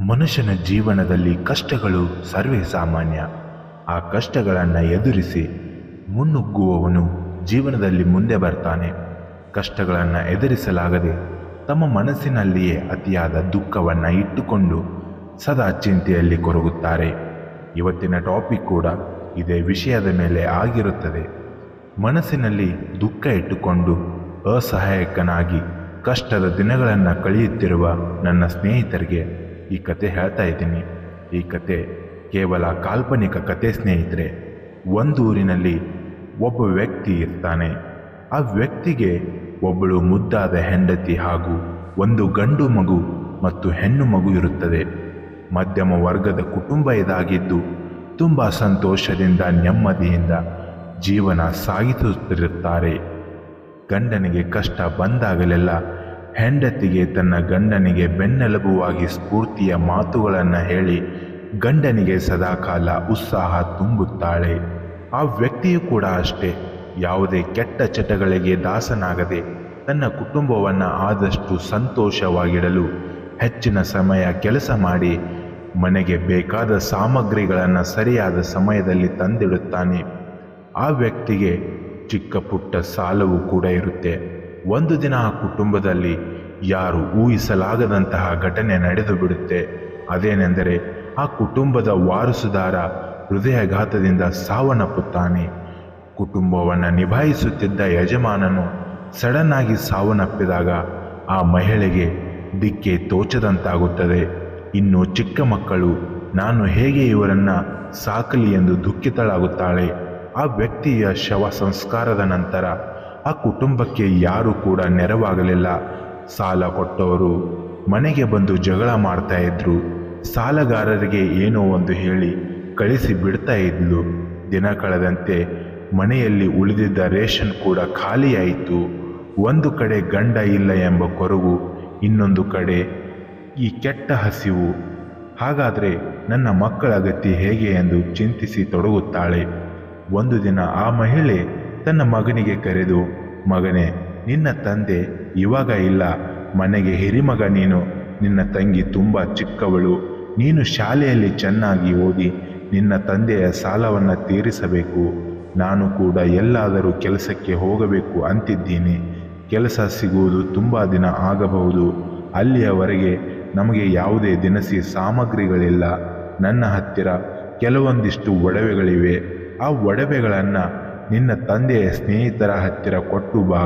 ಮನುಷ್ಯನ ಜೀವನದಲ್ಲಿ ಕಷ್ಟಗಳು ಸರ್ವೇ ಸಾಮಾನ್ಯ. ಆ ಕಷ್ಟಗಳನ್ನು ಎದುರಿಸಿ ಮುನ್ನುಗ್ಗುವವನು ಜೀವನದಲ್ಲಿ ಮುಂದೆ ಬರ್ತಾನೆ. ಕಷ್ಟಗಳನ್ನು ಎದುರಿಸಲಾಗದೆ ತಮ್ಮ ಮನಸ್ಸಿನಲ್ಲಿಯೇ ಅತಿಯಾದ ದುಃಖವನ್ನು ಇಟ್ಟುಕೊಂಡು ಸದಾ ಚಿಂತೆಯಲ್ಲಿ ಕೊರಗುತ್ತಾರೆ. ಇವತ್ತಿನ ಟಾಪಿಕ್ ಕೂಡ ಇದೇ ವಿಷಯದ ಮೇಲೆ ಆಗಿರುತ್ತದೆ. ಮನಸ್ಸಿನಲ್ಲಿ ದುಃಖ ಇಟ್ಟುಕೊಂಡು ಅಸಹಾಯಕನಾಗಿ ಕಷ್ಟದ ದಿನಗಳನ್ನು ಕಳೆಯುತ್ತಿರುವ ನನ್ನ ಸ್ನೇಹಿತರಿಗೆ ಈ ಕತೆ ಹೇಳ್ತಾ ಇದ್ದೀನಿ. ಈ ಕತೆ ಕೇವಲ ಕಾಲ್ಪನಿಕ ಕತೆ ಸ್ನೇಹಿತರೆ. ಒಂದೂರಿನಲ್ಲಿ ಒಬ್ಬ ವ್ಯಕ್ತಿ ಇರ್ತಾನೆ. ಆ ವ್ಯಕ್ತಿಗೆ ಒಬ್ಬಳು ಮುದ್ದಾದ ಹೆಂಡತಿ ಹಾಗೂ ಒಂದು ಗಂಡು ಮಗು ಮತ್ತು ಹೆಣ್ಣು ಮಗು ಇರುತ್ತದೆ. ಮಧ್ಯಮ ವರ್ಗದ ಕುಟುಂಬ ಇದಾಗಿದ್ದು ತುಂಬ ಸಂತೋಷದಿಂದ ನೆಮ್ಮದಿಯಿಂದ ಜೀವನ ಸಾಗಿಸುತ್ತಿರುತ್ತಾರೆ. ಗಂಡನಿಗೆ ಕಷ್ಟ ಬಂದಾಗಲೆಲ್ಲ ಹೆಂಡತಿಗೆ ತನ್ನ ಗಂಡನಿಗೆ ಬೆನ್ನೆಲುಬುವಾಗಿ ಸ್ಫೂರ್ತಿಯ ಮಾತುಗಳನ್ನು ಹೇಳಿ ಗಂಡನಿಗೆ ಸದಾಕಾಲ ಉತ್ಸಾಹ ತುಂಬುತ್ತಾಳೆ. ಆ ವ್ಯಕ್ತಿಯು ಕೂಡ ಅಷ್ಟೇ, ಯಾವುದೇ ಕೆಟ್ಟ ಚಟಗಳಿಗೆ ದಾಸನಾಗದೆ ತನ್ನ ಕುಟುಂಬವನ್ನು ಆದಷ್ಟು ಸಂತೋಷವಾಗಿಡಲು ಹೆಚ್ಚಿನ ಸಮಯ ಕೆಲಸ ಮಾಡಿ ಮನೆಗೆ ಬೇಕಾದ ಸಾಮಗ್ರಿಗಳನ್ನು ಸರಿಯಾದ ಸಮಯದಲ್ಲಿ ತಂದಿಡುತ್ತಾನೆ. ಆ ವ್ಯಕ್ತಿಗೆ ಚಿಕ್ಕ ಪುಟ್ಟ ಸಾಲವೂ ಕೂಡ ಇರುತ್ತೆ. ಒಂದು ದಿನ ಆ ಕುಟುಂಬದಲ್ಲಿ ಯಾರು ಊಹಿಸಲಾಗದಂತಹ ಘಟನೆ ನಡೆದು ಬಿಡುತ್ತೆ. ಅದೇನೆಂದರೆ ಆ ಕುಟುಂಬದ ವಾರಸುದಾರ ಹೃದಯಾಘಾತದಿಂದ ಸಾವನ್ನಪ್ಪುತ್ತಾನೆ. ಕುಟುಂಬವನ್ನು ನಿಭಾಯಿಸುತ್ತಿದ್ದ ಯಜಮಾನನು ಸಡನ್ ಆಗಿ ಸಾವನ್ನಪ್ಪಿದಾಗ ಆ ಮಹಿಳೆಗೆ ದಿಕ್ಕೆ ತೋಚದಂತಾಗುತ್ತದೆ. ಇನ್ನು ಚಿಕ್ಕ ಮಕ್ಕಳು ನಾನು ಹೇಗೆ ಇವರನ್ನು ಸಾಕಲಿ ಎಂದು ದುಃಖಿತಳಾಗುತ್ತಾಳೆ. ಆ ವ್ಯಕ್ತಿಯ ಶವ ಸಂಸ್ಕಾರದ ನಂತರ ಆ ಕುಟುಂಬಕ್ಕೆ ಯಾರೂ ಕೂಡ ನೆರವಾಗಲಿಲ್ಲ. ಸಾಲ ಕೊಟ್ಟವರು ಮನೆಗೆ ಬಂದು ಜಗಳ ಮಾಡ್ತಾ ಇದ್ರು. ಸಾಲಗಾರರಿಗೆ ಏನೋ ಒಂದು ಹೇಳಿ ಕಳಿಸಿ ಬಿಡ್ತಾ ಇದ್ಲು. ದಿನ ಕಳೆದಂತೆ ಮನೆಯಲ್ಲಿ ಉಳಿದಿದ್ದ ರೇಷನ್ ಕೂಡ ಖಾಲಿಯಾಯಿತು. ಒಂದು ಕಡೆ ಗಂಡ ಇಲ್ಲ ಎಂಬ ಕೊರಗು, ಇನ್ನೊಂದು ಕಡೆ ಈ ಕೆಟ್ಟ ಹಸಿವು. ಹಾಗಾದರೆ ನನ್ನ ಮಕ್ಕಳ ಗತಿ ಹೇಗೆ ಎಂದು ಚಿಂತಿಸಿ ತೊಡಗುತ್ತಾಳೆ. ಒಂದು ದಿನ ಆ ಮಹಿಳೆ ತನ್ನ ಮಗನಿಗೆ ಕರೆದು, ಮಗನೇ, ನಿನ್ನ ತಂದೆ ಇವಾಗ ಇಲ್ಲ, ಮನೆಗೆ ಹಿರಿಮಗ ನೀನು, ನಿನ್ನ ತಂಗಿ ತುಂಬ ಚಿಕ್ಕವಳು, ನೀನು ಶಾಲೆಯಲ್ಲಿ ಚೆನ್ನಾಗಿ ಓದಿ ನಿನ್ನ ತಂದೆಯ ಸಾಲವನ್ನು ತೀರಿಸಬೇಕು. ನಾನು ಕೂಡ ಎಲ್ಲಾದರೂ ಕೆಲಸಕ್ಕೆ ಹೋಗಬೇಕು ಅಂತಿದ್ದೀನಿ. ಕೆಲಸ ಸಿಗುವುದು ತುಂಬ ದಿನ ಆಗಬಹುದು. ಅಲ್ಲಿಯವರೆಗೆ ನಮಗೆ ಯಾವುದೇ ದಿನಸಿ ಸಾಮಗ್ರಿಗಳಿಲ್ಲ. ನನ್ನ ಹತ್ತಿರ ಕೆಲವೊಂದಿಷ್ಟು ಒಡವೆಗಳಿವೆ. ಆ ಒಡವೆಗಳನ್ನು ನಿನ್ನ ತಂದೆಯ ಸ್ನೇಹಿತರ ಹತ್ತಿರ ಕೊಟ್ಟು ಬಾ.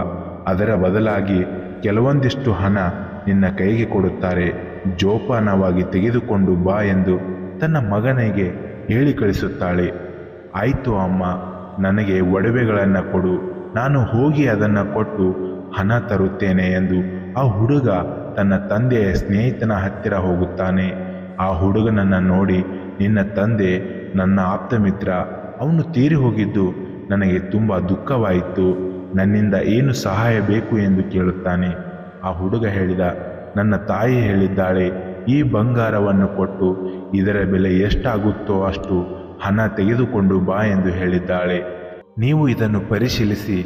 ಅದರ ಬದಲಾಗಿ ಕೆಲವೊಂದಿಷ್ಟು ಹಣ ನಿನ್ನ ಕೈಗೆ ಕೊಡುತ್ತಾರೆ, ಜೋಪಾನವಾಗಿ ತೆಗೆದುಕೊಂಡು ಬಾ ಎಂದು ತನ್ನ ಮಗನಿಗೆ ಹೇಳಿ ಕಳಿಸುತ್ತಾಳೆ. ಆಯಿತು ಅಮ್ಮ, ನನಗೆ ಒಡವೆಗಳನ್ನು ಕೊಡು, ನಾನು ಹೋಗಿ ಅದನ್ನು ಕೊಟ್ಟು ಹಣ ತರುತ್ತೇನೆ ಎಂದು ಆ ಹುಡುಗ ತನ್ನ ತಂದೆಯ ಸ್ನೇಹಿತನ ಹತ್ತಿರ ಹೋಗುತ್ತಾನೆ. ಆ ಹುಡುಗನನ್ನು ನೋಡಿ, ನಿನ್ನ ತಂದೆ ನನ್ನ ಆಪ್ತ ಮಿತ್ರ, ಅವನು ತೀರಿ ಹೋಗಿದ್ದು ನನಗೆ ತುಂಬ ದುಃಖವಾಯಿತು, ನನ್ನಿಂದ ಏನು ಸಹಾಯ ಬೇಕು ಎಂದು ಕೇಳುತ್ತಾನೆ. ಆ ಹುಡುಗ ಹೇಳಿದ, ನನ್ನ ತಾಯಿ ಹೇಳಿದ್ದಾಳೆ, ಈ ಬಂಗಾರವನ್ನು ಕೊಟ್ಟು ಇದರ ಬೆಲೆ ಎಷ್ಟಾಗುತ್ತೋ ಅಷ್ಟು ಹಣ ತೆಗೆದುಕೊಂಡು ಬಾ ಎಂದು ಹೇಳಿದ್ದಾಳೆ. ನೀವು ಇದನ್ನು ಪರಿಶೀಲಿಸಿ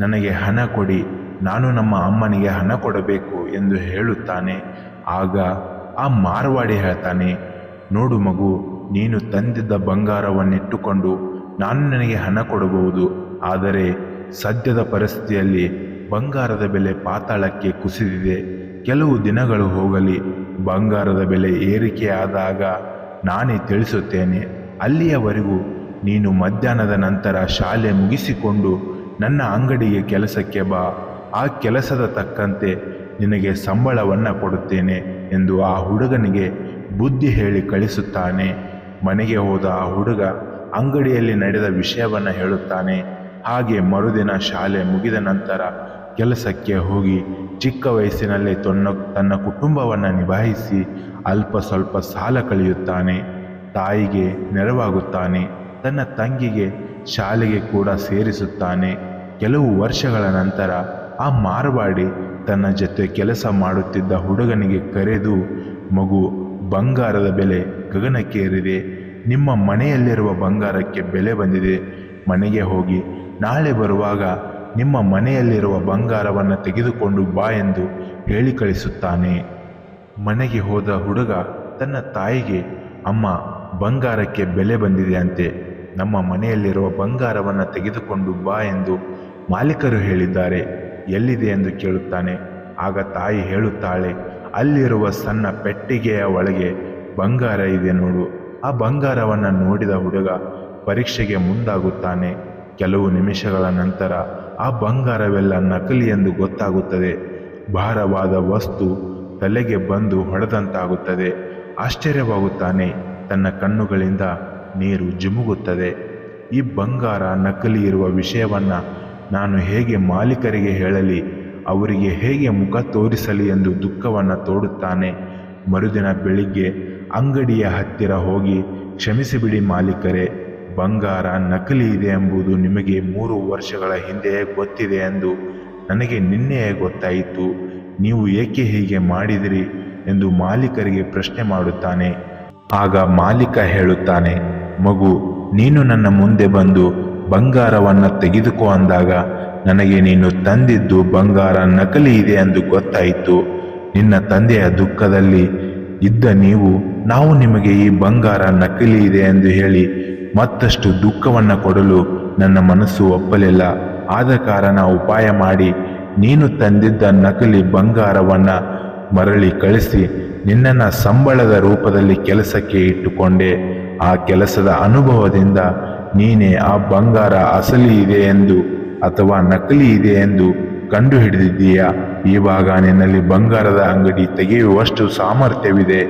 ನನಗೆ ಹಣ ಕೊಡಿ, ನಾನು ನಮ್ಮ ಅಮ್ಮನಿಗೆ ಹಣ ಕೊಡಬೇಕು ಎಂದು ಹೇಳುತ್ತಾನೆ. ಆಗ ಆ ಮಾರವಾಡಿ ಹೇಳ್ತಾನೆ, ನೋಡು ಮಗು, ನೀನು ತಂದಿದ್ದ ಬಂಗಾರವನ್ನಿಟ್ಟುಕೊಂಡು ನಾನು ನನಗೆ ಹಣ ಕೊಡಬಹುದು. ಆದರೆ ಸದ್ಯದ ಪರಿಸ್ಥಿತಿಯಲ್ಲಿ ಬಂಗಾರದ ಬೆಲೆ ಪಾತಾಳಕ್ಕೆ ಕುಸಿದಿದೆ. ಕೆಲವು ದಿನಗಳು ಹೋಗಲಿ, ಬಂಗಾರದ ಬೆಲೆ ಏರಿಕೆಯಾದಾಗ ನಾನೇ ತಿಳಿಸುತ್ತೇನೆ. ಅಲ್ಲಿಯವರೆಗೂ ನೀನು ಮಧ್ಯಾಹ್ನದ ನಂತರ ಶಾಲೆ ಮುಗಿಸಿಕೊಂಡು ನನ್ನ ಅಂಗಡಿಗೆ ಕೆಲಸಕ್ಕೆ ಬಾ. ಆ ಕೆಲಸದ ತಕ್ಕಂತೆ ನಿನಗೆ ಸಂಬಳವನ್ನು ಕೊಡುತ್ತೇನೆ ಎಂದು ಆ ಹುಡುಗನಿಗೆ ಬುದ್ಧಿ ಹೇಳಿ ಕಳಿಸುತ್ತಾನೆ. ಮನೆಗೆ ಹೋದ ಆ ಹುಡುಗ ಅಂಗಡಿಯಲ್ಲಿ ನಡೆದ ವಿಷಯವನ್ನು ಹೇಳುತ್ತಾನೆ. ಹಾಗೆ ಮರುದಿನ ಶಾಲೆ ಮುಗಿದ ನಂತರ ಕೆಲಸಕ್ಕೆ ಹೋಗಿ ಚಿಕ್ಕ ವಯಸ್ಸಿನಲ್ಲೇ ತನ್ನ ಕುಟುಂಬವನ್ನು ನಿಭಾಯಿಸಿ ಅಲ್ಪ ಸ್ವಲ್ಪ ಸಾಲ ಕಳೆಯುತ್ತಾನೆ. ತಾಯಿಗೆ ನೆರವಾಗುತ್ತಾನೆ. ತನ್ನ ತಂಗಿಗೆ ಶಾಲೆಗೆ ಕೂಡ ಸೇರಿಸುತ್ತಾನೆ. ಕೆಲವು ವರ್ಷಗಳ ನಂತರ ಆ ಮಾರವಾಡಿ ತನ್ನ ಜೊತೆ ಕೆಲಸ ಮಾಡುತ್ತಿದ್ದ ಹುಡುಗನಿಗೆ ಕರೆದು, ಮಗು, ಬಂಗಾರದ ಬೆಲೆ ಗಗನಕ್ಕೇರಿದೆ. ನಿಮ್ಮ ಮನೆಯಲ್ಲಿರುವ ಬಂಗಾರಕ್ಕೆ ಬೆಲೆ ಬಂದಿದೆ. ಮನೆಗೆ ಹೋಗಿ ನಾಳೆ ಬರುವಾಗ ನಿಮ್ಮ ಮನೆಯಲ್ಲಿರುವ ಬಂಗಾರವನ್ನು ತೆಗೆದುಕೊಂಡು ಬಾ ಎಂದು ಹೇಳಿ ಕಳಿಸುತ್ತಾನೆ. ಮನೆಗೆ ಹೋದ ಹುಡುಗ ತನ್ನ ತಾಯಿಗೆ, ಅಮ್ಮ, ಬಂಗಾರಕ್ಕೆ ಬೆಲೆ ಬಂದಿದೆ ಅಂತೆ, ನಮ್ಮ ಮನೆಯಲ್ಲಿರುವ ಬಂಗಾರವನ್ನು ತೆಗೆದುಕೊಂಡು ಬಾ ಎಂದು ಮಾಲೀಕರು ಹೇಳಿದ್ದಾರೆ, ಎಲ್ಲಿದೆ ಎಂದು ಕೇಳುತ್ತಾನೆ. ಆಗ ತಾಯಿ ಹೇಳುತ್ತಾಳೆ, ಅಲ್ಲಿರುವ ಸಣ್ಣ ಪೆಟ್ಟಿಗೆಯ ಒಳಗೆ ಬಂಗಾರ ಇದೆ ನೋಡು. ಆ ಬಂಗಾರವನ್ನು ನೋಡಿದ ಹುಡುಗ ಪರೀಕ್ಷೆಗೆ ಮುಂದಾಗುತ್ತಾನೆ. ಕೆಲವು ನಿಮಿಷಗಳ ನಂತರ ಆ ಬಂಗಾರವೆಲ್ಲ ನಕಲಿ ಎಂದು ಗೊತ್ತಾಗುತ್ತದೆ. ಭಾರವಾದ ವಸ್ತು ತಲೆಗೆ ಬಂದು ಹೊಡೆದಂತಾಗುತ್ತದೆ. ಆಶ್ಚರ್ಯವಾಗುತ್ತಾನೆ. ತನ್ನ ಕಣ್ಣುಗಳಿಂದ ನೀರು ಜುಮುಗುತ್ತದೆ. ಈ ಬಂಗಾರ ನಕಲಿ ಇರುವ ವಿಷಯವನ್ನು ನಾನು ಹೇಗೆ ಮಾಲೀಕರಿಗೆ ಹೇಳಲಿ, ಅವರಿಗೆ ಹೇಗೆ ಮುಖ ತೋರಿಸಲಿ ಎಂದು ದುಃಖವನ್ನು ತೋಡುತ್ತಾನೆ. ಮರುದಿನ ಬೆಳಿಗ್ಗೆ ಅಂಗಡಿಯ ಹತ್ತಿರ ಹೋಗಿ, ಕ್ಷಮಿಸಿಬಿಡಿ ಮಾಲೀಕರೇ, ಬಂಗಾರ ನಕಲಿ ಇದೆ ಎಂಬುದು ನಿಮಗೆ 3 ವರ್ಷಗಳ ಹಿಂದೆಯೇ ಗೊತ್ತಿದೆ ಎಂದು ನನಗೆ ನಿನ್ನೆಯೇ ಗೊತ್ತಾಯಿತು. ನೀವು ಏಕೆ ಹೀಗೆ ಮಾಡಿದಿರಿ ಎಂದು ಮಾಲೀಕರಿಗೆ ಪ್ರಶ್ನೆ ಮಾಡುತ್ತಾನೆ. ಆಗ ಮಾಲೀಕ ಹೇಳುತ್ತಾನೆ, ಮಗು, ನೀನು ನನ್ನ ಮುಂದೆ ಬಂದು ಬಂಗಾರವನ್ನು ತೆಗೆದುಕೋ ಅಂದಾಗ ನನಗೆ ನೀನು ತಂದಿದ್ದು ಬಂಗಾರ ನಕಲಿ ಇದೆ ಎಂದು ಗೊತ್ತಾಯಿತು. ನಿನ್ನ ತಂದೆಯ ದುಃಖದಲ್ಲಿ ಇದ್ದ ನಾವು ನಿಮಗೆ ಈ ಬಂಗಾರ ನಕಲಿ ಇದೆ ಎಂದು ಹೇಳಿ ಮತ್ತಷ್ಟು ದುಃಖವನ್ನು ಕೊಡಲು ನನ್ನ ಮನಸ್ಸು ಒಪ್ಪಲಿಲ್ಲ. ಆದ ಕಾರಣ ಉಪಾಯ ಮಾಡಿ ನೀನು ತಂದಿದ್ದ ನಕಲಿ ಬಂಗಾರವನ್ನು ಮರಳಿ ಕಳಿಸಿ ನಿನ್ನನ್ನು ಸಂಬಳದ ರೂಪದಲ್ಲಿ ಕೆಲಸಕ್ಕೆ ಇಟ್ಟುಕೊಂಡೆ. ಆ ಕೆಲಸದ ಅನುಭವದಿಂದ ನೀನೇ ಆ ಬಂಗಾರ ಅಸಲಿ ಇದೆ ಎಂದು ಅಥವಾ ನಕಲಿ ಇದೆ ಎಂದು ಕಂಡುಹಿಡಿದಿದ್ದೀಯಾ. ಇವಾಗ ನಿನ್ನಲ್ಲಿ ಬಂಗಾರದ ಅಂಗಡಿ ತೆಗೆಯುವಷ್ಟು ಸಾಮರ್ಥ್ಯವಿದೆ.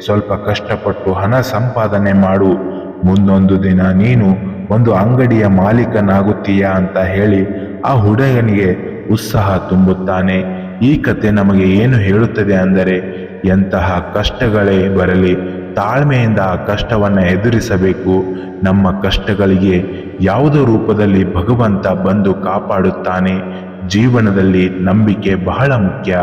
ಸ್ವಲ್ಪ ಕಷ್ಟಪಟ್ಟು ಹಣ ಸಂಪಾದನೆ ಮಾಡು. ಮುಂದೊಂದು ದಿನ ನೀನು ಒಂದು ಅಂಗಡಿಯ ಮಾಲೀಕನಾಗುತ್ತೀಯಾ ಅಂತ ಹೇಳಿ ಆ ಹುಡುಗನಿಗೆ ಉತ್ಸಾಹ ತುಂಬುತ್ತಾನೆ. ಈ ಕತೆ ನಮಗೆ ಏನು ಹೇಳುತ್ತದೆ ಅಂದರೆ, ಎಂತಹ ಕಷ್ಟಗಳೇ ಬರಲಿ ತಾಳ್ಮೆಯಿಂದ ಆ ಕಷ್ಟವನ್ನು ಎದುರಿಸಬೇಕು. ನಮ್ಮ ಕಷ್ಟಗಳಿಗೆ ಯಾವುದೋ ರೂಪದಲ್ಲಿ ಭಗವಂತ ಬಂದು ಕಾಪಾಡುತ್ತಾನೆ. ಜೀವನದಲ್ಲಿ ನಂಬಿಕೆ ಬಹಳ ಮುಖ್ಯ.